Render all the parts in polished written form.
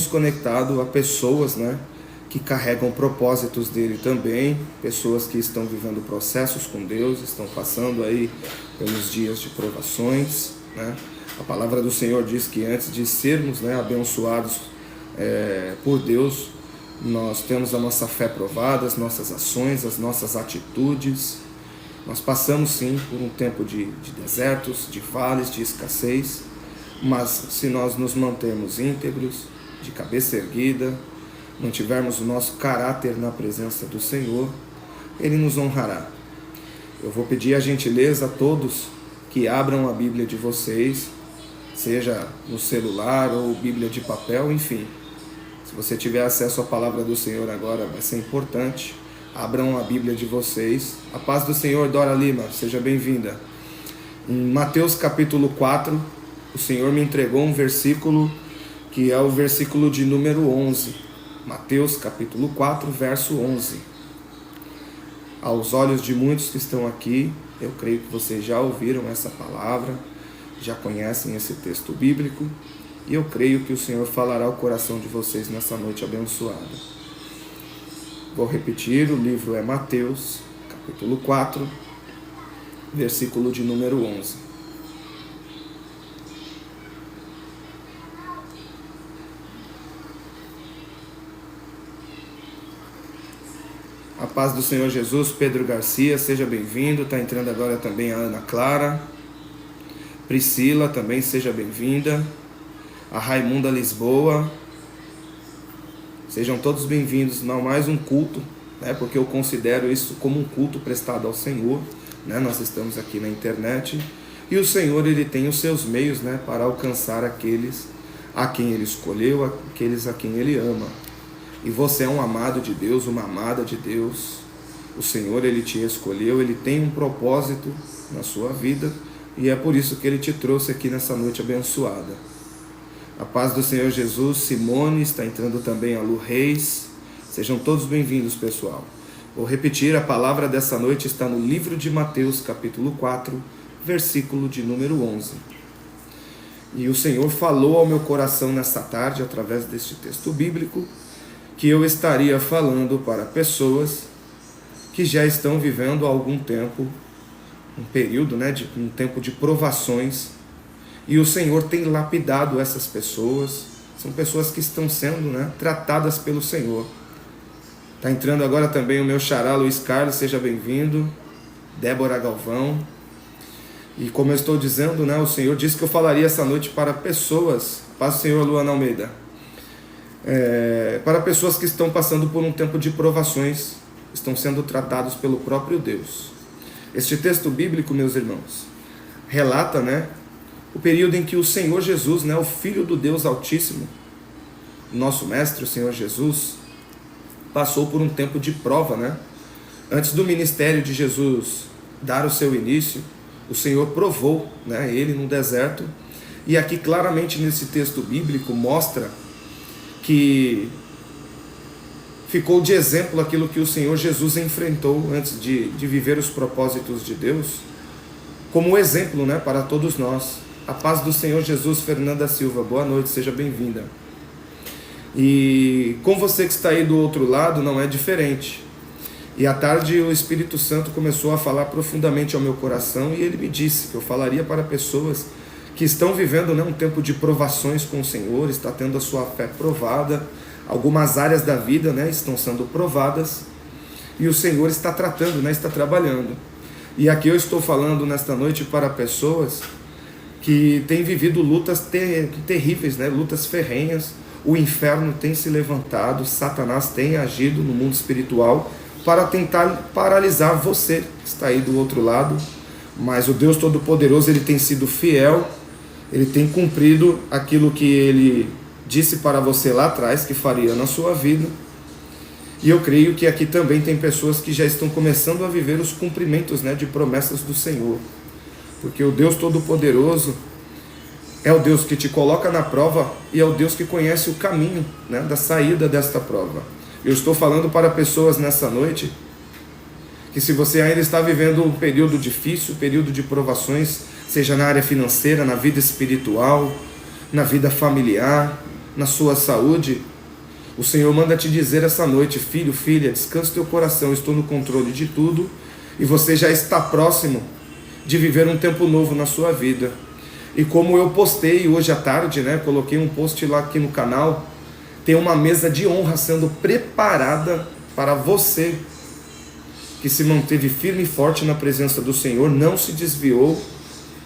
conectado a pessoas, né, que carregam propósitos dele também, pessoas que estão vivendo processos com Deus, estão passando aí pelos dias de provações, né? A palavra do Senhor diz que antes de sermos, né, abençoados por Deus, nós temos a nossa fé provada, as nossas ações, as nossas atitudes. Nós passamos sim por um tempo de desertos, de vales, de escassez, mas se nós nos mantermos íntegros, de cabeça erguida, mantivermos o nosso caráter na presença do Senhor, Ele nos honrará. Eu vou pedir a gentileza a todos que abram a Bíblia de vocês, seja no celular ou Bíblia de papel, enfim. Se você tiver acesso à palavra do Senhor agora, vai ser importante. Abram a Bíblia de vocês. A paz do Senhor, Dora Lima, seja bem-vinda. Em Mateus capítulo 4, o Senhor me entregou um versículo que é o versículo de número 11. Mateus capítulo 4, verso 11. Aos olhos de muitos que estão aqui, eu creio que vocês já ouviram essa palavra, já conhecem esse texto bíblico, e eu creio que o Senhor falará ao coração de vocês nessa noite abençoada. Vou repetir, o livro é Mateus, capítulo 4, versículo de número 11. A paz do Senhor Jesus, Pedro Garcia, seja bem-vindo. Está entrando agora também a Ana Clara. Priscila, também seja bem-vinda. A Raimunda Lisboa. Sejam todos bem-vindos a mais um culto, né, porque eu considero isso como um culto prestado ao Senhor, né? Nós estamos aqui na internet e o Senhor, Ele tem os seus meios, né, para alcançar aqueles a quem Ele escolheu, aqueles a quem Ele ama. E você é um amado de Deus, uma amada de Deus. O Senhor, Ele te escolheu, Ele tem um propósito na sua vida e é por isso que Ele te trouxe aqui nessa noite abençoada. A paz do Senhor Jesus, Simone, está entrando também a Lu Reis. Sejam todos bem-vindos, pessoal. Vou repetir, a palavra dessa noite está no livro de Mateus, capítulo 4, versículo de número 11. E o Senhor falou ao meu coração nesta tarde, através deste texto bíblico, que eu estaria falando para pessoas que já estão vivendo há algum tempo, um período, né, um tempo de provações, e o Senhor tem lapidado essas pessoas. São pessoas que estão sendo, né, tratadas pelo Senhor. Está entrando agora também o meu xará Luiz Carlos, seja bem-vindo. Débora Galvão. E como eu estou dizendo, né, o Senhor disse que eu falaria essa noite para pessoas, paz do Senhor, Luana Almeida, para pessoas que estão passando por um tempo de provações, estão sendo tratados pelo próprio Deus. Este texto bíblico, meus irmãos, relata, né, o período em que o Senhor Jesus, né, o Filho do Deus Altíssimo, nosso Mestre, o Senhor Jesus, passou por um tempo de prova, né? Antes do ministério de Jesus dar o seu início, o Senhor provou, né, ele no deserto, e aqui claramente nesse texto bíblico mostra que ficou de exemplo aquilo que o Senhor Jesus enfrentou antes de viver os propósitos de Deus, como exemplo, né, para todos nós. A paz do Senhor Jesus, Fernanda Silva, boa noite, seja bem-vinda. E com você que está aí do outro lado, não é diferente. E à tarde o Espírito Santo começou a falar profundamente ao meu coração e ele me disse que eu falaria para pessoas que estão vivendo, né, um tempo de provações com o Senhor, está tendo a sua fé provada, algumas áreas da vida, né, estão sendo provadas e o Senhor está tratando, né, está trabalhando. E aqui eu estou falando nesta noite para pessoas que têm vivido lutas terríveis, né, lutas ferrenhas. O inferno tem se levantado, Satanás tem agido no mundo espiritual para tentar paralisar você que está aí do outro lado, mas o Deus Todo-Poderoso, Ele tem sido fiel, Ele tem cumprido aquilo que Ele disse para você lá atrás que faria na sua vida. E eu creio que aqui também tem pessoas que já estão começando a viver os cumprimentos, né, de promessas do Senhor, porque o Deus Todo-Poderoso é o Deus que te coloca na prova e é o Deus que conhece o caminho, né, da saída desta prova. Eu estou falando para pessoas nessa noite que se você ainda está vivendo um período difícil, período de provações, seja na área financeira, na vida espiritual, na vida familiar, na sua saúde, o Senhor manda te dizer essa noite: filho, filha, descanse teu coração, estou no controle de tudo e você já está próximo de viver um tempo novo na sua vida. E como eu postei hoje à tarde, coloquei um post lá aqui no canal, tem uma mesa de honra sendo preparada para você que se manteve firme e forte na presença do Senhor, não se desviou,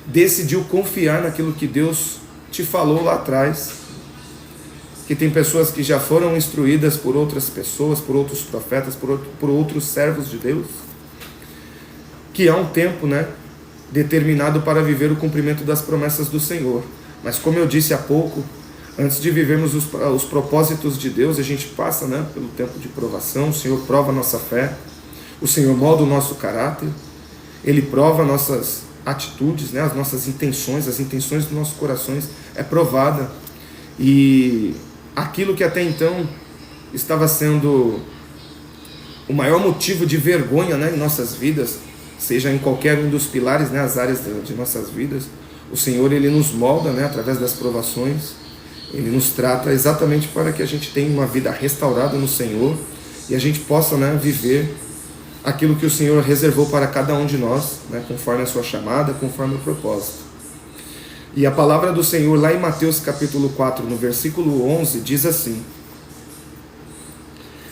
decidiu confiar naquilo que Deus te falou lá atrás. Que tem pessoas que já foram instruídas por outras pessoas, por outros profetas, por outros servos de Deus, que há um tempo, determinado para viver o cumprimento das promessas do Senhor. Mas como eu disse há pouco, antes de vivermos os propósitos de Deus, a gente passa pelo tempo de provação. O Senhor prova a nossa fé, o Senhor molda o nosso caráter, Ele prova nossas atitudes, as nossas intenções, as intenções dos nossos corações é provada. E aquilo que até então estava sendo o maior motivo de vergonha em nossas vidas, seja em qualquer um dos pilares, as áreas de nossas vidas, o Senhor Ele nos molda através das provações, Ele nos trata exatamente para que a gente tenha uma vida restaurada no Senhor e a gente possa viver aquilo que o Senhor reservou para cada um de nós, conforme a sua chamada, conforme o propósito. E a palavra do Senhor lá em Mateus capítulo 4, no versículo 11, diz assim: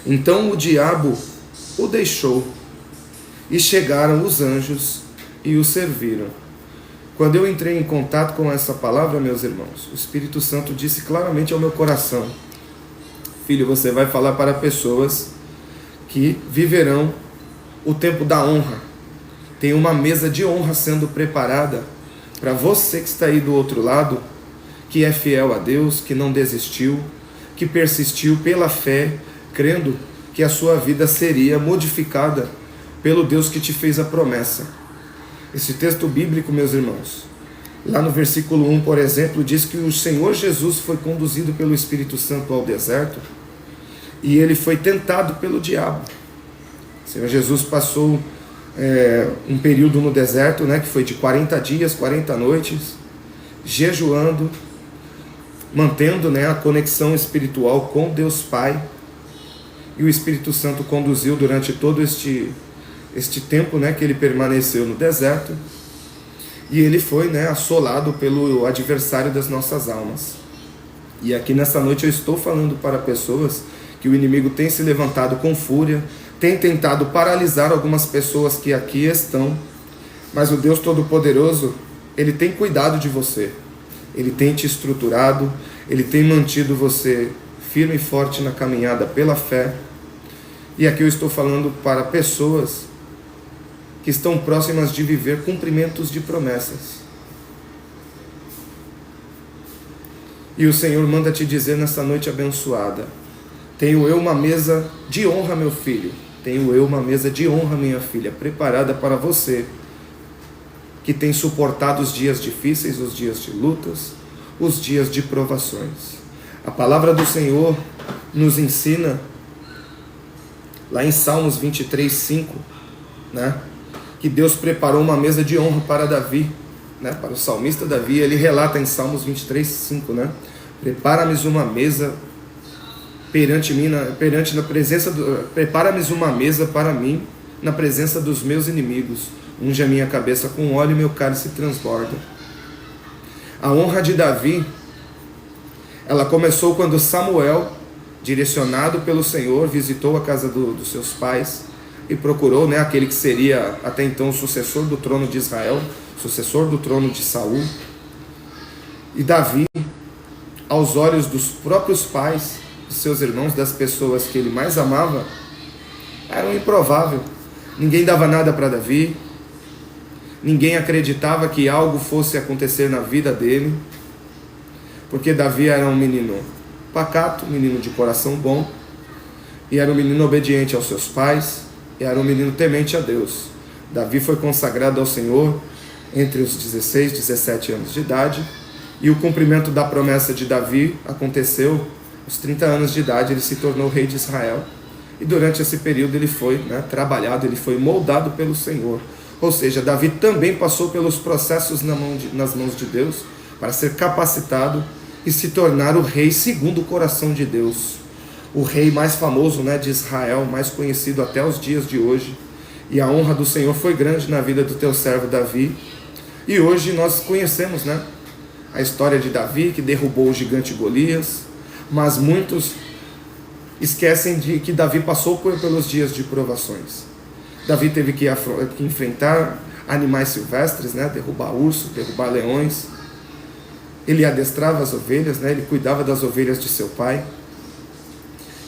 então o diabo o deixou, e chegaram os anjos e o serviram. Quando eu entrei em contato com essa palavra, meus irmãos, o Espírito Santo disse claramente ao meu coração: filho, você vai falar para pessoas que viverão o tempo da honra. Tem uma mesa de honra sendo preparada para você que está aí do outro lado, que é fiel a Deus, que não desistiu, que persistiu pela fé, crendo que a sua vida seria modificada pelo Deus que te fez a promessa. Esse texto bíblico, meus irmãos, lá no versículo 1, por exemplo, diz que o Senhor Jesus foi conduzido pelo Espírito Santo ao deserto e ele foi tentado pelo diabo. O Senhor Jesus passou um período no deserto, que foi de 40 dias, 40 noites, jejuando, mantendo a conexão espiritual com Deus Pai, e o Espírito Santo conduziu durante todo este tempo que ele permaneceu no deserto, e ele foi assolado pelo adversário das nossas almas. E aqui nessa noite eu estou falando para pessoas que o inimigo tem se levantado com fúria, tem tentado paralisar algumas pessoas que aqui estão, mas o Deus Todo-Poderoso, Ele tem cuidado de você, Ele tem te estruturado, Ele tem mantido você firme e forte na caminhada pela fé. E aqui eu estou falando para pessoas que estão próximas de viver cumprimentos de promessas. E o Senhor manda te dizer nessa noite abençoada: tenho eu uma mesa de honra, meu filho, tenho eu uma mesa de honra, minha filha, preparada para você, que tem suportado os dias difíceis, os dias de lutas, os dias de provações. A palavra do Senhor nos ensina, lá em Salmos 23, 5, que Deus preparou uma mesa de honra para Davi, para o salmista Davi. Ele relata em Salmos 23, 5, prepara-me uma mesa perante mim, prepara-me uma mesa para mim na presença dos meus inimigos, unge a minha cabeça com óleo e meu cálice transborda. A honra de Davi, ela começou quando Samuel, direcionado pelo Senhor, visitou a casa dos seus pais e procurou aquele que seria até então o sucessor do trono de Israel, sucessor do trono de Saul. E Davi, aos olhos dos próprios pais, dos seus irmãos, das pessoas que ele mais amava, era um improvável. Ninguém dava nada para Davi, ninguém acreditava que algo fosse acontecer na vida dele, porque Davi era um menino pacato, um menino de coração bom, e era um menino obediente aos seus pais, e era um menino temente a Deus. Davi foi consagrado ao Senhor entre os 16 e 17 anos de idade, e o cumprimento da promessa de Davi aconteceu aos 30 anos de idade. Ele se tornou rei de Israel, e durante esse período ele foi trabalhado, ele foi moldado pelo Senhor. Ou seja, Davi também passou pelos processos nas mãos de Deus, para ser capacitado e se tornar o rei segundo o coração de Deus. O rei mais famoso, né, de Israel, mais conhecido até os dias de hoje. E a honra do Senhor foi grande na vida do teu servo Davi. E hoje nós conhecemos, né, a história de Davi, que derrubou o gigante Golias. Mas muitos esquecem de que Davi passou pelos dias de provações. Davi teve que enfrentar animais silvestres, né, derrubar urso, derrubar leões. Ele adestrava as ovelhas, né, ele cuidava das ovelhas de seu pai.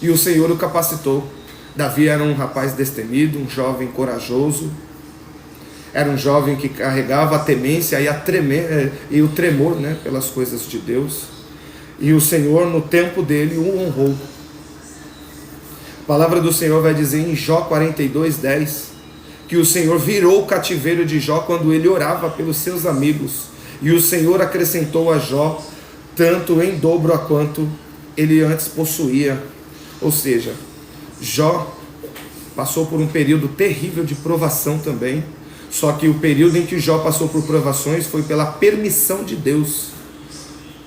E o Senhor o capacitou. Davi era um rapaz destemido, um jovem corajoso. Era um jovem que carregava a temência e o tremor, né, pelas coisas de Deus. E o Senhor, no tempo dele, o honrou. A palavra do Senhor vai dizer em Jó 42:10 que o Senhor virou o cativeiro de Jó quando ele orava pelos seus amigos. E o Senhor acrescentou a Jó tanto em dobro a quanto ele antes possuía. Ou seja, Jó passou por um período terrível de provação também. Só que o período em que Jó passou por provações foi pela permissão de Deus.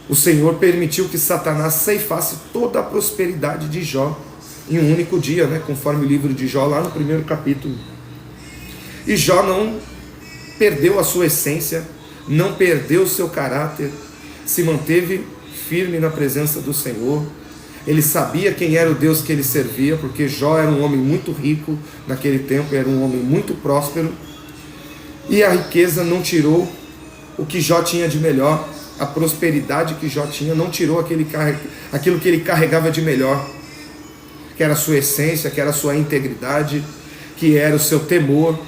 O Senhor permitiu que Satanás ceifasse toda a prosperidade de Jó em um único dia, né? Conforme o livro de Jó, lá no primeiro capítulo. E Jó não perdeu a sua essência, não perdeu o seu caráter, se manteve firme na presença do Senhor. Ele sabia quem era o Deus que ele servia, porque Jó era um homem muito rico naquele tempo, era um homem muito próspero. E a riqueza não tirou o que Jó tinha de melhor, a prosperidade que Jó tinha não tirou aquilo que ele carregava de melhor, que era a sua essência, que era a sua integridade, que era o seu temor,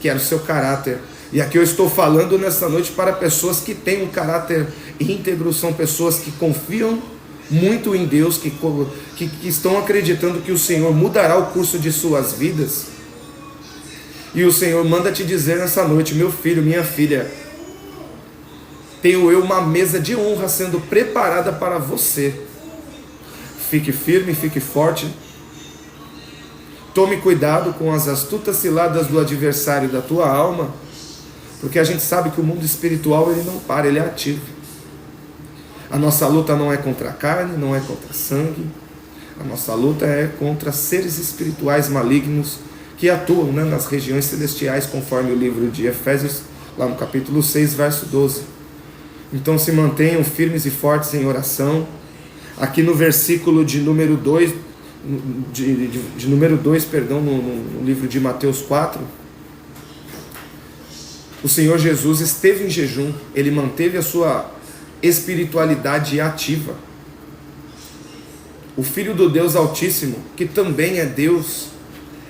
que era o seu caráter. E aqui eu estou falando nessa noite para pessoas que têm um caráter íntegro, são pessoas que confiam muito em Deus, que estão acreditando que o Senhor mudará o curso de suas vidas. E o Senhor manda te dizer nessa noite: meu filho, minha filha, tenho eu uma mesa de honra sendo preparada para você. Fique firme, fique forte. Tome cuidado com as astutas ciladas do adversário da tua alma, porque a gente sabe que o mundo espiritual ele não para, ele é ativo. A nossa luta não é contra a carne, não é contra sangue. A nossa luta é contra seres espirituais malignos que atuam, né, nas regiões celestiais, conforme o livro de Efésios, lá no capítulo 6, verso 12. Então se mantenham firmes e fortes em oração. Aqui no versículo de número 2, no livro de Mateus 4, o Senhor Jesus esteve em jejum, ele manteve a sua espiritualidade ativa. O Filho do Deus Altíssimo, que também é Deus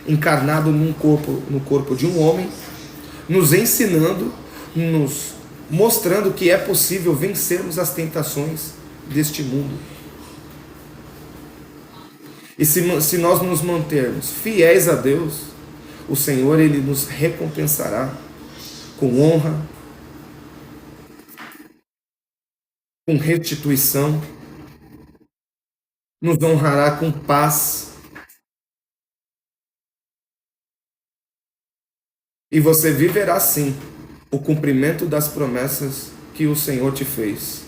encarnado no corpo de um homem, nos ensinando, nos mostrando que é possível vencermos as tentações deste mundo. E se nós nos mantermos fiéis a Deus, o Senhor ele nos recompensará com honra, com restituição, nos honrará com paz. E você viverá sim o cumprimento das promessas que o Senhor te fez.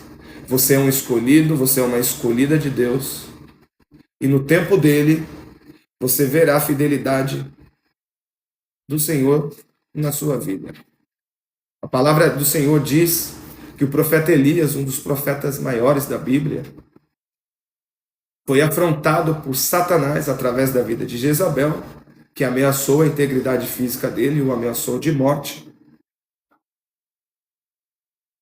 Você é um escolhido, você é uma escolhida de Deus. E no tempo dele, você verá a fidelidade do Senhor na sua vida. A palavra do Senhor diz que o profeta Elias, um dos profetas maiores da Bíblia, foi afrontado por Satanás através da vida de Jezabel, que ameaçou a integridade física dele e o ameaçou de morte.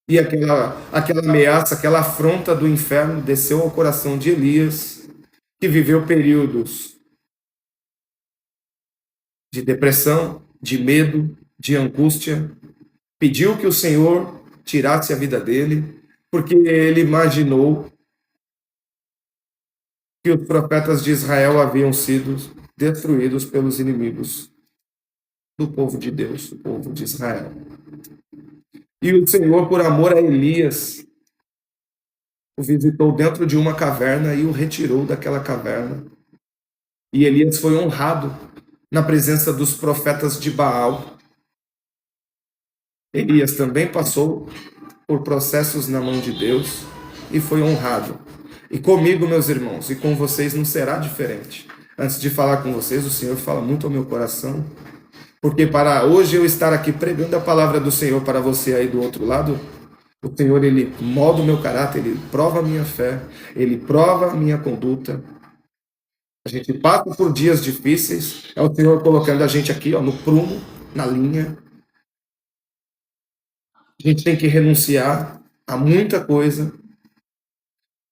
E aquela ameaça, aquela afronta do inferno desceu ao coração de Elias, que viveu períodos de depressão, de medo, de angústia. Pediu que o Senhor tirasse a vida dele, porque ele imaginou que os profetas de Israel haviam sido destruídos pelos inimigos do povo de Deus, do povo de Israel. E o Senhor, por amor a Elias, o visitou dentro de uma caverna e o retirou daquela caverna. E Elias foi honrado na presença dos profetas de Baal. Elias também passou por processos na mão de Deus, e foi honrado. E comigo, meus irmãos, e com vocês não será diferente. Antes de falar com vocês, o Senhor fala muito ao meu coração, porque para hoje eu estar aqui pregando a palavra do Senhor para você aí do outro lado, o Senhor, Ele molda o meu caráter, Ele prova a minha fé, Ele prova a minha conduta. A gente passa por dias difíceis, é o Senhor colocando a gente aqui, ó, no prumo, na linha. A gente tem que renunciar a muita coisa.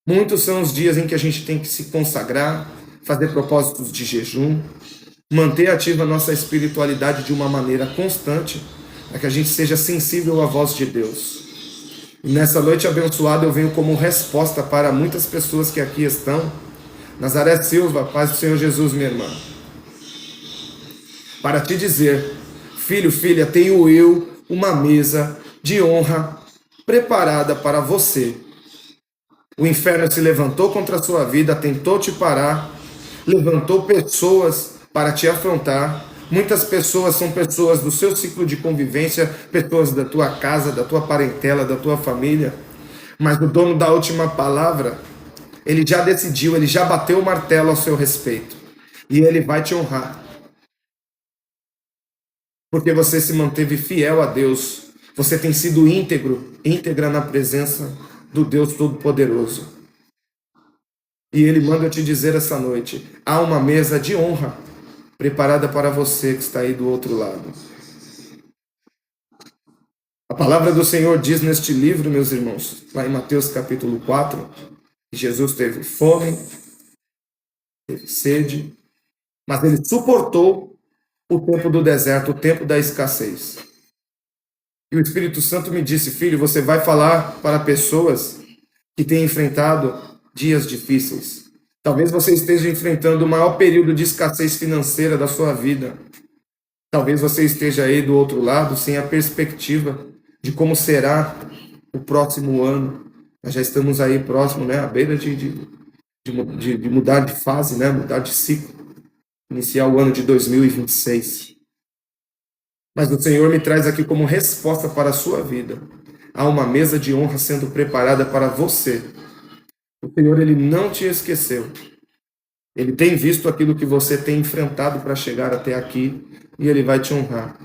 Muitos são os dias em que a gente tem que se consagrar, fazer propósitos de jejum, manter ativa a nossa espiritualidade de uma maneira constante, para que a gente seja sensível à voz de Deus. E nessa noite abençoada eu venho como resposta para muitas pessoas que aqui estão. Nazaré Silva, paz do Senhor Jesus, minha irmã. Para te dizer, filho, filha, tenho eu uma mesa de honra preparada para você. O inferno se levantou contra a sua vida, tentou te parar, levantou pessoas para te afrontar. Muitas pessoas são pessoas do seu ciclo de convivência, pessoas da tua casa, da tua parentela, da tua família. Mas o dono da última palavra, ele já decidiu, ele já bateu o martelo ao seu respeito. E ele vai te honrar. Porque você se manteve fiel a Deus. Você tem sido íntegro, íntegra na presença do Deus Todo-Poderoso. E Ele manda eu te dizer essa noite, há uma mesa de honra preparada para você que está aí do outro lado. A palavra do Senhor diz neste livro, meus irmãos, lá em Mateus capítulo 4, que Jesus teve fome, teve sede, mas Ele suportou o tempo do deserto, o tempo da escassez. E o Espírito Santo me disse, filho, você vai falar para pessoas que têm enfrentado dias difíceis. Talvez você esteja enfrentando o maior período de escassez financeira da sua vida. Talvez você esteja aí do outro lado sem a perspectiva de como será o próximo ano. Nós já estamos aí próximo, né, à beira de mudar de fase, né, mudar de ciclo. Iniciar o ano de 2026. Mas o Senhor me traz aqui como resposta para a sua vida. Há uma mesa de honra sendo preparada para você. O Senhor, Ele não te esqueceu. Ele tem visto aquilo que você tem enfrentado para chegar até aqui e Ele vai te honrar.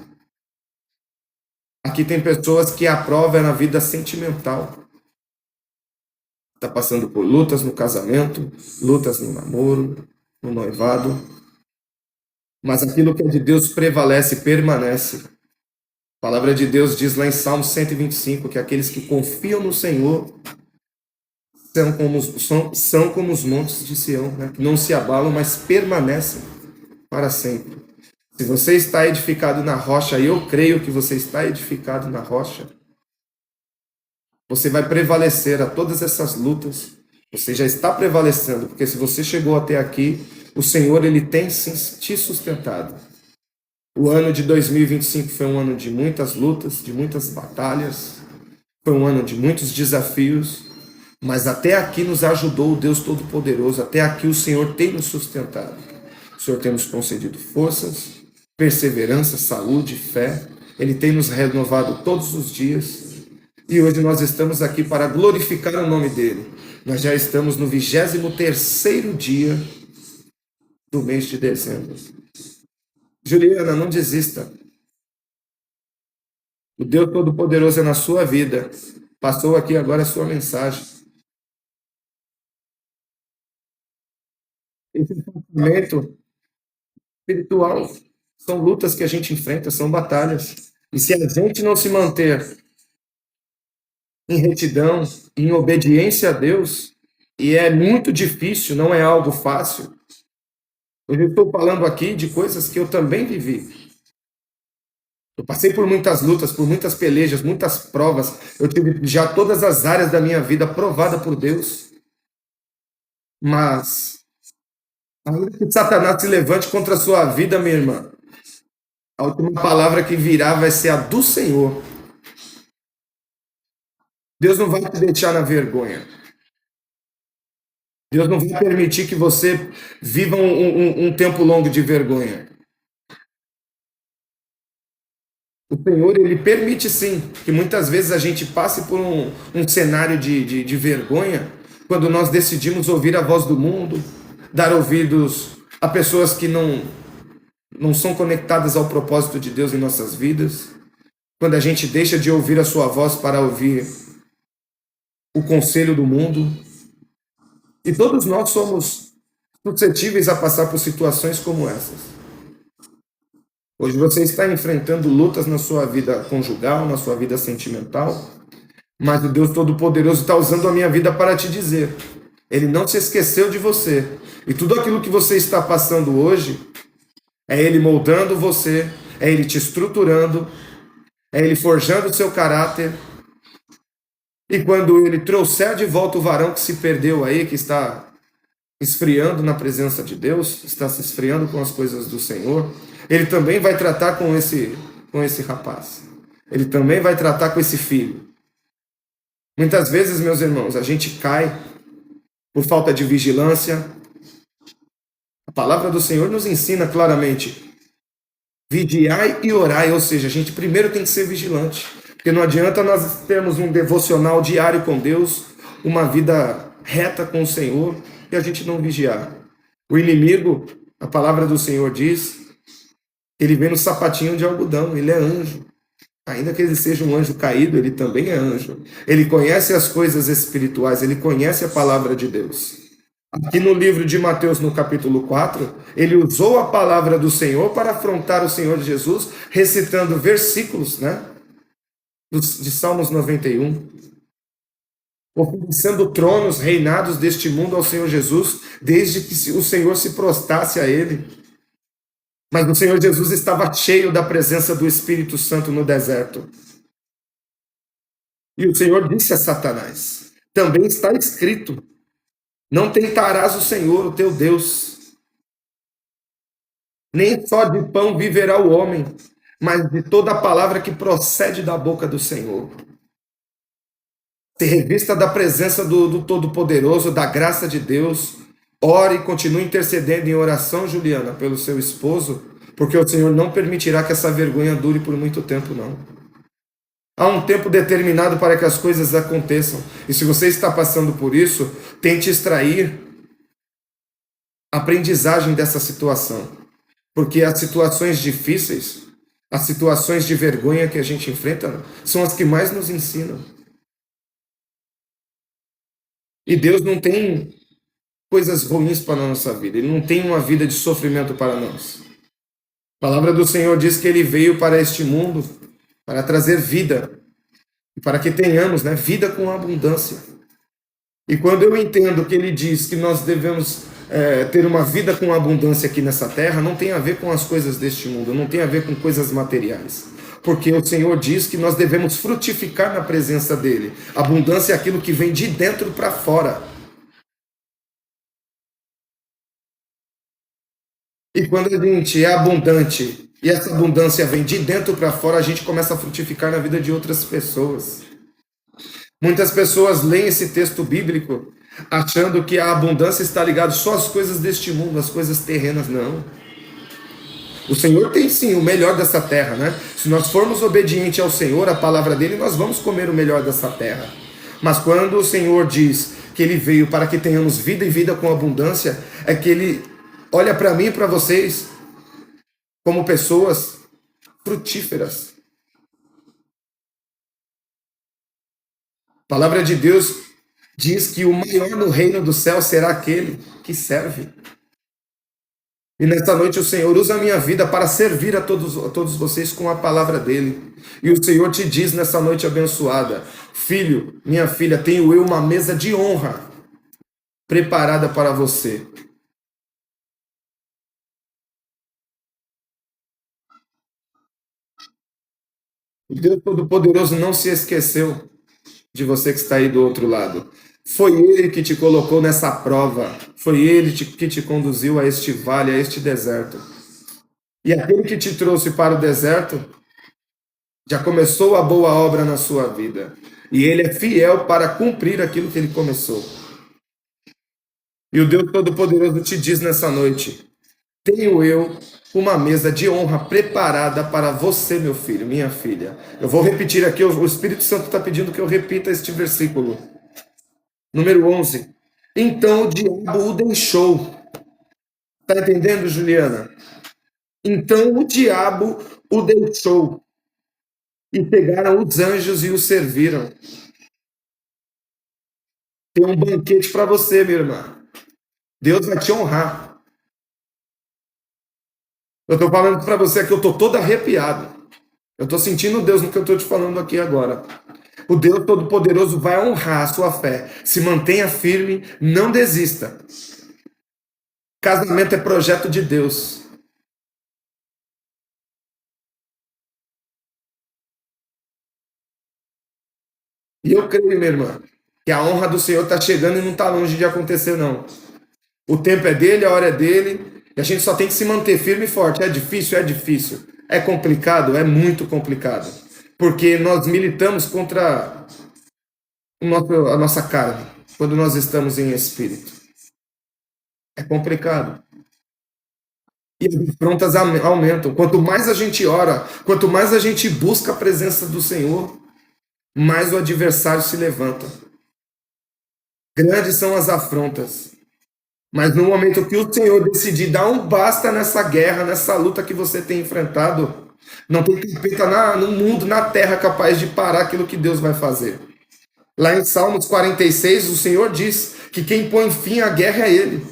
Aqui tem pessoas que a prova é na vida sentimental. Está passando por lutas no casamento, lutas no namoro, no noivado. Mas aquilo que é de Deus prevalece, permanece. A palavra de Deus diz lá em Salmo 125 que aqueles que confiam no Senhor são como os montes de Sião, né? Que não se abalam, mas permanecem para sempre. Se você está edificado na rocha, e eu creio que você está edificado na rocha, você vai prevalecer a todas essas lutas. Você já está prevalecendo, porque se você chegou até aqui, o Senhor, Ele tem sim te sustentado. O ano de 2025 foi um ano de muitas lutas, de muitas batalhas, foi um ano de muitos desafios, mas até aqui nos ajudou o Deus Todo-Poderoso, até aqui o Senhor tem nos sustentado. O Senhor tem nos concedido forças, perseverança, saúde, fé. Ele tem nos renovado todos os dias. E hoje nós estamos aqui para glorificar o nome dEle. Nós já estamos no 23º dia do mês de dezembro. Juliana, não desista. O Deus Todo-Poderoso é na sua vida. Passou aqui agora a sua mensagem. Esse sofrimento espiritual são lutas que a gente enfrenta, são batalhas. E se a gente não se manter em retidão, em obediência a Deus, e é muito difícil, não é algo fácil. Eu estou falando aqui de coisas que eu também vivi. Eu passei por muitas lutas, por muitas pelejas, muitas provas. Eu tive já todas as áreas da minha vida provada por Deus. Mas ainda que Satanás se levante contra a sua vida, minha irmã, a última palavra que virá vai ser a do Senhor. Deus não vai te deixar na vergonha. Deus não vai permitir que você viva um tempo longo de vergonha. O Senhor, Ele permite sim que muitas vezes a gente passe por um cenário de vergonha, quando nós decidimos ouvir a voz do mundo, dar ouvidos a pessoas que não são conectadas ao propósito de Deus em nossas vidas, quando a gente deixa de ouvir a sua voz para ouvir o conselho do mundo. E todos nós somos suscetíveis a passar por situações como essas. Hoje você está enfrentando lutas na sua vida conjugal, na sua vida sentimental, mas o Deus Todo-Poderoso está usando a minha vida para te dizer: Ele não se esqueceu de você. E tudo aquilo que você está passando hoje, é Ele moldando você, é Ele te estruturando, é Ele forjando o seu caráter. E quando Ele trouxer de volta o varão que se perdeu aí, que está esfriando na presença de Deus, está se esfriando com as coisas do Senhor, Ele também vai tratar com esse rapaz. Ele também vai tratar com esse filho. Muitas vezes, meus irmãos, a gente cai por falta de vigilância. A palavra do Senhor nos ensina claramente: vigiai e orai, ou seja, a gente primeiro tem que ser vigilante, porque não adianta nós termos um devocional diário com Deus, uma vida reta com o Senhor, e a gente não vigiar. O inimigo, a palavra do Senhor diz, ele vem no sapatinho de algodão, ele é anjo. Ainda que ele seja um anjo caído, ele também é anjo. Ele conhece as coisas espirituais, ele conhece a palavra de Deus. Aqui no livro de Mateus, no capítulo 4, ele usou a palavra do Senhor para afrontar o Senhor Jesus, recitando versículos, né, de Salmos 91, oferecendo tronos, reinados deste mundo ao Senhor Jesus, desde que o Senhor se prostrasse a ele. Mas o Senhor Jesus estava cheio da presença do Espírito Santo no deserto. E o Senhor disse a Satanás: também está escrito: não tentarás o Senhor, o teu Deus. Nem só de pão viverá o homem, mas de toda a palavra que procede da boca do Senhor. Se revista da presença do Todo-Poderoso, da graça de Deus. Ore e continue intercedendo em oração, Juliana, pelo seu esposo, porque o Senhor não permitirá que essa vergonha dure por muito tempo, não. Há um tempo determinado para que as coisas aconteçam. E se você está passando por isso, tente extrair aprendizagem dessa situação. Porque as situações difíceis, as situações de vergonha que a gente enfrenta, são as que mais nos ensinam. E Deus não tem coisas ruins para a nossa vida. Ele não tem uma vida de sofrimento para nós. A palavra do Senhor diz que Ele veio para este mundo para trazer vida. E para que tenhamos, né, vida com abundância. E quando eu entendo que Ele diz que nós devemos ter uma vida com abundância aqui nessa terra, não tem a ver com as coisas deste mundo, não tem a ver com coisas materiais. Porque o Senhor diz que nós devemos frutificar na presença dEle. Abundância é aquilo que vem de dentro para fora. E quando a gente é abundante e essa abundância vem de dentro para fora, a gente começa a frutificar na vida de outras pessoas. Muitas pessoas leem esse texto bíblico achando que a abundância está ligada só às coisas deste mundo, às coisas terrenas. Não. O Senhor tem sim o melhor dessa terra, né? Se nós formos obedientes ao Senhor, a palavra dele, nós vamos comer o melhor dessa terra. Mas quando o Senhor diz que ele veio para que tenhamos vida e vida com abundância, é que ele olha para mim e para vocês como pessoas frutíferas. A palavra de Deus diz que o maior no reino do céu será aquele que serve. E nesta noite o Senhor usa a minha vida para servir a todos vocês com a palavra dele. E o Senhor te diz nessa noite abençoada: filho, minha filha, tenho eu uma mesa de honra preparada para você. O Deus Todo-Poderoso não se esqueceu de você que está aí do outro lado. Foi Ele que te colocou nessa prova. Foi Ele que te conduziu a este vale, a este deserto. E aquele que te trouxe para o deserto já começou a boa obra na sua vida. E Ele é fiel para cumprir aquilo que Ele começou. E o Deus Todo-Poderoso te diz nessa noite: tenho eu uma mesa de honra preparada para você, meu filho, minha filha. Eu vou repetir aqui, o Espírito Santo está pedindo que eu repita este versículo. Número 11. Então o diabo o deixou. Está entendendo, Juliana? Então o diabo o deixou. E pegaram os anjos e o serviram. Tem um banquete para você, minha irmã. Deus vai te honrar. Eu estou falando para você que eu estou todo arrepiado. Eu estou sentindo Deus no que eu estou te falando aqui agora. O Deus Todo-Poderoso vai honrar a sua fé. Se mantenha firme, não desista. Casamento é projeto de Deus. E eu creio, minha irmã, que a honra do Senhor está chegando e não está longe de acontecer, não. O tempo é dele, a hora é dele, e a gente só tem que se manter firme e forte. É difícil? É difícil. É complicado? É muito complicado. Porque nós militamos contra a nossa carne, quando nós estamos em espírito. É complicado. E as afrontas aumentam. Quanto mais a gente ora, quanto mais a gente busca a presença do Senhor, mais o adversário se levanta. Grandes são as afrontas. Mas no momento que o Senhor decidir dar um basta nessa guerra, nessa luta que você tem enfrentado, não tem capeta no mundo, na terra, capaz de parar aquilo que Deus vai fazer. Lá em Salmos 46, o Senhor diz que quem põe fim à guerra é Ele.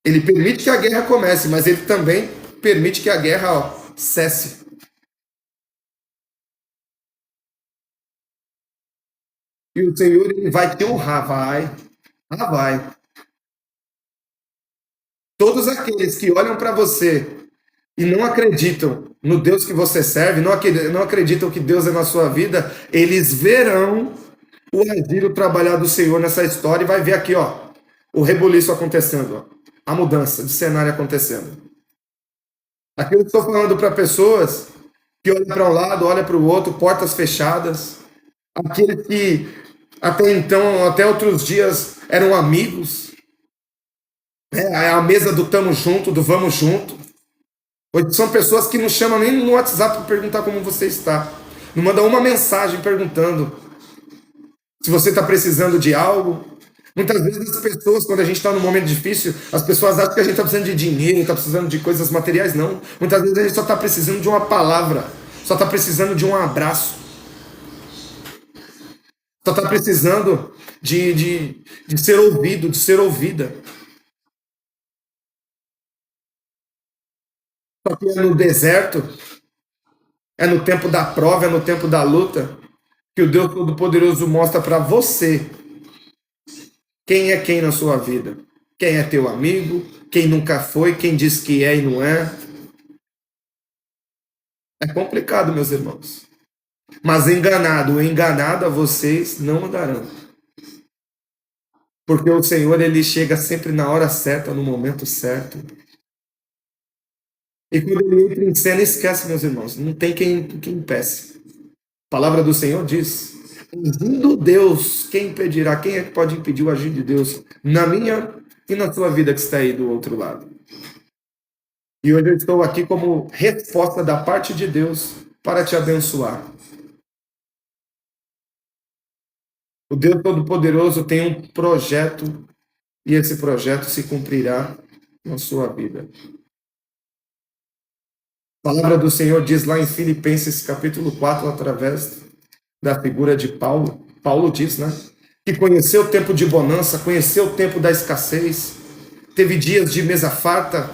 Ele permite que a guerra comece, mas Ele também permite que a guerra cesse. E o Senhor ele vai te honrar, vai. Ah, vai. Todos aqueles que olham para você e não acreditam no Deus que você serve, não acreditam que Deus é na sua vida, eles verão o agir, o trabalhar do Senhor nessa história e vai ver aqui, ó, o rebuliço acontecendo, ó, a mudança de cenário acontecendo. Aqui eu estou falando para pessoas que olham para um lado, olham para o outro, portas fechadas, aqueles que até então, até outros dias, eram amigos, é a mesa do tamo junto, do vamos junto. Hoje são pessoas que não chamam nem no WhatsApp para perguntar como você está. Não mandam uma mensagem perguntando se você está precisando de algo. Muitas vezes as pessoas, quando a gente está num momento difícil, as pessoas acham que a gente está precisando de dinheiro, está precisando de coisas materiais. Não. Muitas vezes a gente só está precisando de uma palavra, só está precisando de um abraço, só está precisando de ser ouvido, de ser ouvida. Só que é no deserto, é no tempo da prova, é no tempo da luta, que o Deus Todo-Poderoso mostra para você quem é quem na sua vida. Quem é teu amigo, quem nunca foi, quem diz que é e não é. É complicado, meus irmãos. Mas enganado ou enganada vocês não andarão. Porque o Senhor, ele chega sempre na hora certa, no momento certo. E quando ele entra em cena, esquece, meus irmãos. Não tem quem impeça. A palavra do Senhor diz: agindo Deus, quem impedirá? Quem é que pode impedir o agir de Deus na minha e na sua vida que está aí do outro lado? E hoje eu estou aqui como resposta da parte de Deus para te abençoar. O Deus Todo-Poderoso tem um projeto e esse projeto se cumprirá na sua vida. A palavra do Senhor diz lá em Filipenses capítulo 4, através da figura de Paulo. Paulo diz, né? Que conheceu o tempo de bonança, conheceu o tempo da escassez, teve dias de mesa farta,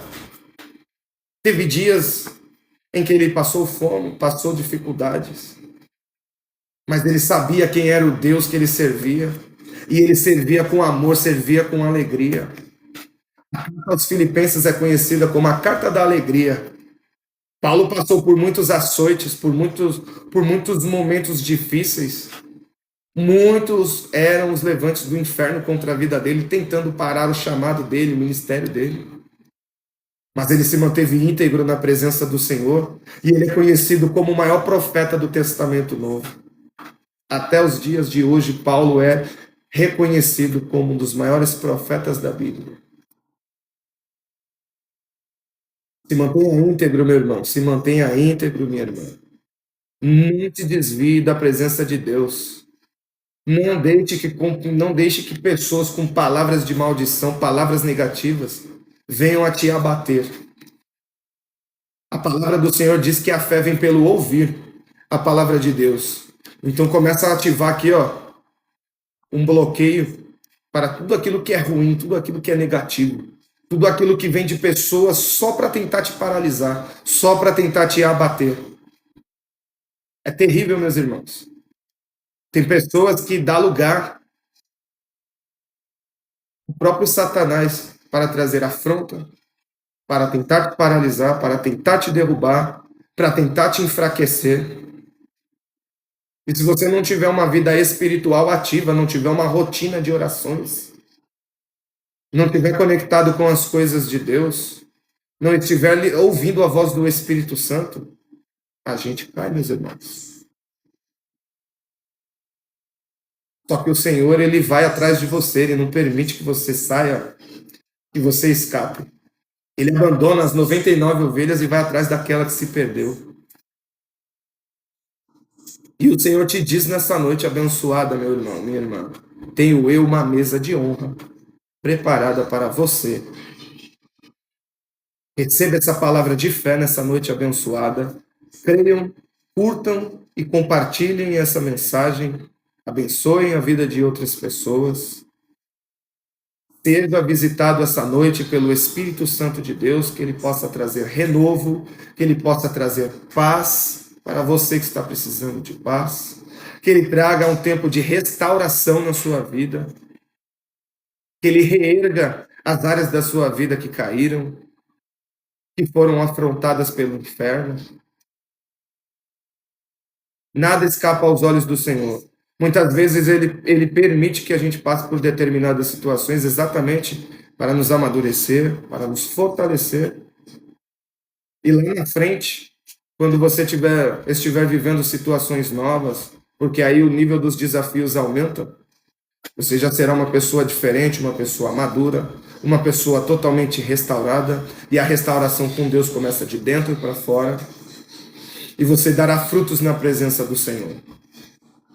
teve dias em que ele passou fome, passou dificuldades, mas ele sabia quem era o Deus que ele servia, e ele servia com amor, servia com alegria. A carta aos Filipenses é conhecida como a carta da alegria. Paulo passou por muitos açoites, por muitos momentos difíceis. Muitos eram os levantes do inferno contra a vida dele, tentando parar o chamado dele, o ministério dele. Mas ele se manteve íntegro na presença do Senhor, e ele é conhecido como o maior profeta do Testamento Novo. Até os dias de hoje, Paulo é reconhecido como um dos maiores profetas da Bíblia. Se mantenha íntegro, meu irmão. Se mantenha íntegro, minha irmã. Não te desvie da presença de Deus. Não deixe que pessoas com palavras de maldição, palavras negativas, venham a te abater. A palavra do Senhor diz que a fé vem pelo ouvir a palavra de Deus. Então começa a ativar aqui, ó, um bloqueio para tudo aquilo que é ruim, tudo aquilo que é negativo, tudo aquilo que vem de pessoas só para tentar te paralisar, só para tentar te abater. É terrível, meus irmãos. Tem pessoas que dá lugar ao próprio Satanás para trazer afronta, para tentar te paralisar, para tentar te derrubar, para tentar te enfraquecer. E se você não tiver uma vida espiritual ativa, não tiver uma rotina de orações, não estiver conectado com as coisas de Deus, não estiver ouvindo a voz do Espírito Santo, a gente cai, meus irmãos. Só que o Senhor, ele vai atrás de você, ele não permite que você saia, que você escape. Ele abandona as 99 ovelhas e vai atrás daquela que se perdeu. E o Senhor te diz nessa noite abençoada, meu irmão, minha irmã, tenho eu uma mesa de honra preparada para você. Receba essa palavra de fé nessa noite abençoada. Creiam, curtam e compartilhem essa mensagem. Abençoem a vida de outras pessoas. Seja visitado essa noite pelo Espírito Santo de Deus, que ele possa trazer renovo, que ele possa trazer paz para você que está precisando de paz, que ele traga um tempo de restauração na sua vida, que ele reerga as áreas da sua vida que caíram, que foram afrontadas pelo inferno. Nada escapa aos olhos do Senhor. Muitas vezes ele permite que a gente passe por determinadas situações exatamente para nos amadurecer, para nos fortalecer. E lá na frente, quando você estiver vivendo situações novas, porque aí o nível dos desafios aumenta, você já será uma pessoa diferente, uma pessoa madura, uma pessoa totalmente restaurada, e a restauração com Deus começa de dentro para fora, e você dará frutos na presença do Senhor.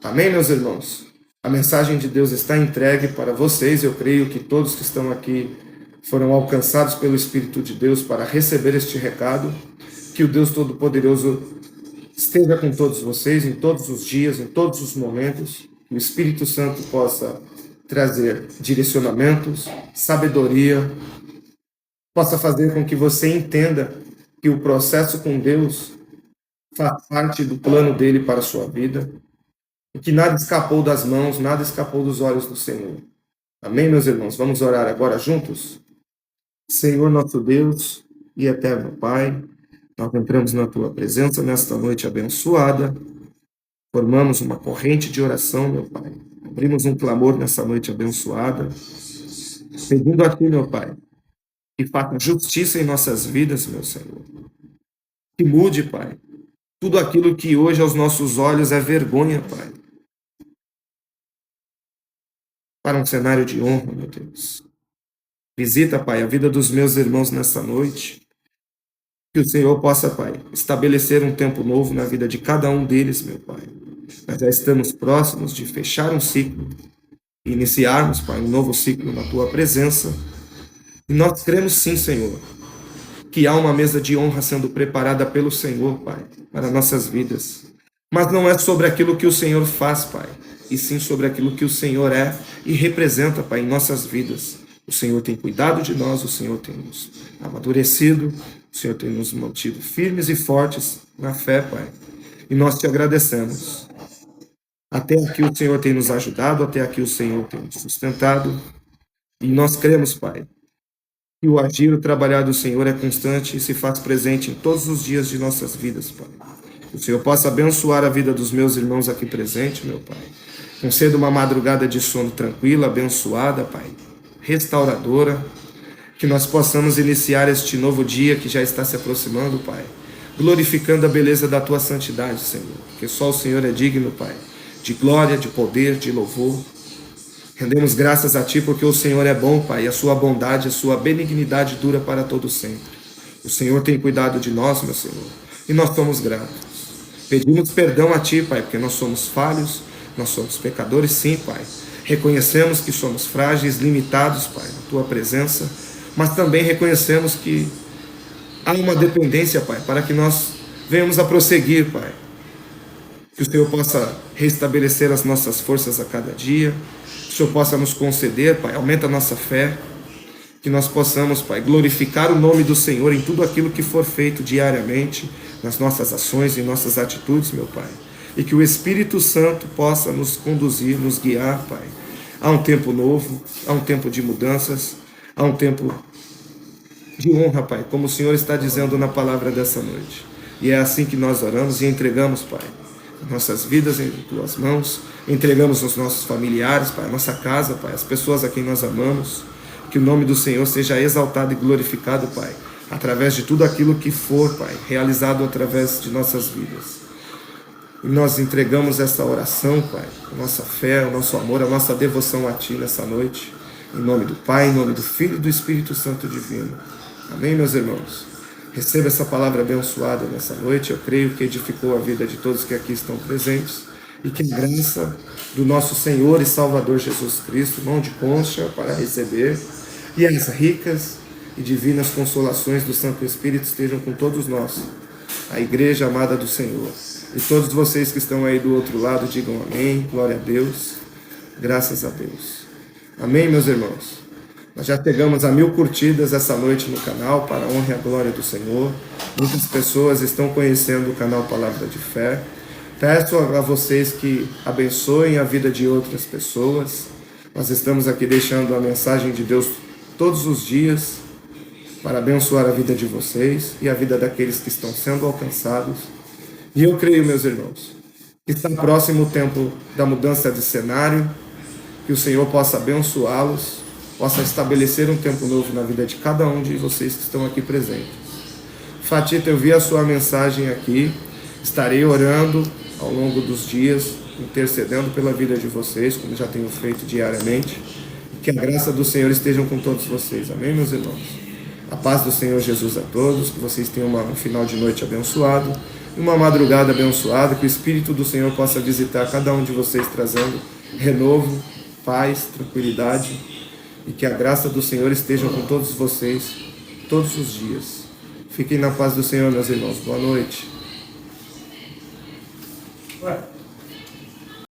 Amém, meus irmãos? A mensagem de Deus está entregue para vocês. Eu creio que todos que estão aqui foram alcançados pelo Espírito de Deus para receber este recado. Que o Deus Todo-Poderoso esteja com todos vocês em todos os dias, em todos os momentos. Que o Espírito Santo possa trazer direcionamentos, sabedoria, possa fazer com que você entenda que o processo com Deus faz parte do plano dele para a sua vida. E que nada escapou das mãos, nada escapou dos olhos do Senhor. Amém, meus irmãos? Vamos orar agora juntos? Senhor nosso Deus e eterno Pai, nós entramos na Tua presença nesta noite abençoada, formamos uma corrente de oração, meu Pai. Abrimos um clamor nessa noite abençoada, pedindo a Ti, meu Pai, que faça justiça em nossas vidas, meu Senhor. Que mude, Pai, tudo aquilo que hoje aos nossos olhos é vergonha, Pai, para um cenário de honra, meu Deus. Visita, Pai, a vida dos meus irmãos nesta noite. Que o Senhor possa, Pai, estabelecer um tempo novo na vida de cada um deles, meu Pai. Nós já estamos próximos de fechar um ciclo e iniciarmos, Pai, um novo ciclo na Tua presença. E nós cremos sim, Senhor, que há uma mesa de honra sendo preparada pelo Senhor, Pai, para nossas vidas. Mas não é sobre aquilo que o Senhor faz, Pai, e sim sobre aquilo que o Senhor é e representa, Pai, em nossas vidas. O Senhor tem cuidado de nós, o Senhor tem nos amadurecido, o Senhor tem nos mantido firmes e fortes na fé, Pai. E nós te agradecemos. Até aqui o Senhor tem nos ajudado, até aqui o Senhor tem nos sustentado. E nós cremos, Pai, que o agir, o trabalhar do Senhor é constante e se faz presente em todos os dias de nossas vidas, Pai. Que o Senhor possa abençoar a vida dos meus irmãos aqui presentes, meu Pai. Conceda uma madrugada de sono tranquila, abençoada, Pai, restauradora. Que nós possamos iniciar este novo dia que já está se aproximando, Pai, glorificando a beleza da Tua santidade, Senhor. Porque só o Senhor é digno, Pai, de glória, de poder, de louvor. Rendemos graças a Ti porque o Senhor é bom, Pai, e a Sua bondade, a Sua benignidade dura para todo sempre. O Senhor tem cuidado de nós, meu Senhor, e nós somos gratos. Pedimos perdão a Ti, Pai, porque nós somos falhos, nós somos pecadores, sim, Pai. Reconhecemos que somos frágeis, limitados, Pai, na Tua presença, mas também reconhecemos que há uma dependência, Pai, para que nós venhamos a prosseguir, Pai. Que o Senhor possa restabelecer as nossas forças a cada dia, que o Senhor possa nos conceder, Pai, aumenta a nossa fé, que nós possamos, Pai, glorificar o nome do Senhor em tudo aquilo que for feito diariamente, nas nossas ações e nossas atitudes, meu Pai. E que o Espírito Santo possa nos conduzir, nos guiar, Pai. Há um tempo novo, há um tempo de mudanças, há um tempo de honra, Pai, como o Senhor está dizendo na palavra dessa noite. E é assim que nós oramos e entregamos, Pai, nossas vidas em Tuas mãos, entregamos os nossos familiares, Pai, a nossa casa, Pai, as pessoas a quem nós amamos. Que o nome do Senhor seja exaltado e glorificado, Pai, através de tudo aquilo que for, Pai, realizado através de nossas vidas. E nós entregamos essa oração, Pai, a nossa fé, o nosso amor, a nossa devoção a Ti nessa noite. Em nome do Pai, em nome do Filho e do Espírito Santo Divino. Amém, meus irmãos? Receba essa palavra abençoada nessa noite. Eu creio que edificou a vida de todos que aqui estão presentes. E que a graça do nosso Senhor e Salvador Jesus Cristo, mão de concha para receber, e as ricas e divinas consolações do Santo Espírito estejam com todos nós, a igreja amada do Senhor. E todos vocês que estão aí do outro lado, digam amém, glória a Deus, graças a Deus. Amém, meus irmãos? Nós já chegamos a 1000 curtidas essa noite no canal, para a honra e a glória do Senhor. Muitas pessoas estão conhecendo o canal Palavra de Fé. Peço a vocês que abençoem a vida de outras pessoas. Nós estamos aqui deixando a mensagem de Deus todos os dias para abençoar a vida de vocês e a vida daqueles que estão sendo alcançados. E eu creio, meus irmãos, que está próximo o tempo da mudança de cenário, que o Senhor possa abençoá-los, possa estabelecer um tempo novo na vida de cada um de vocês que estão aqui presentes. Fatita, eu vi a sua mensagem aqui, estarei orando ao longo dos dias, intercedendo pela vida de vocês, como já tenho feito diariamente. Que a graça do Senhor esteja com todos vocês. Amém, meus irmãos? A paz do Senhor Jesus a todos, que vocês tenham um final de noite abençoado, uma madrugada abençoada, que o Espírito do Senhor possa visitar cada um de vocês, trazendo renovo, paz, tranquilidade, e que a graça do Senhor esteja com todos vocês, todos os dias. Fiquem na paz do Senhor, meus irmãos. Boa noite. Ué.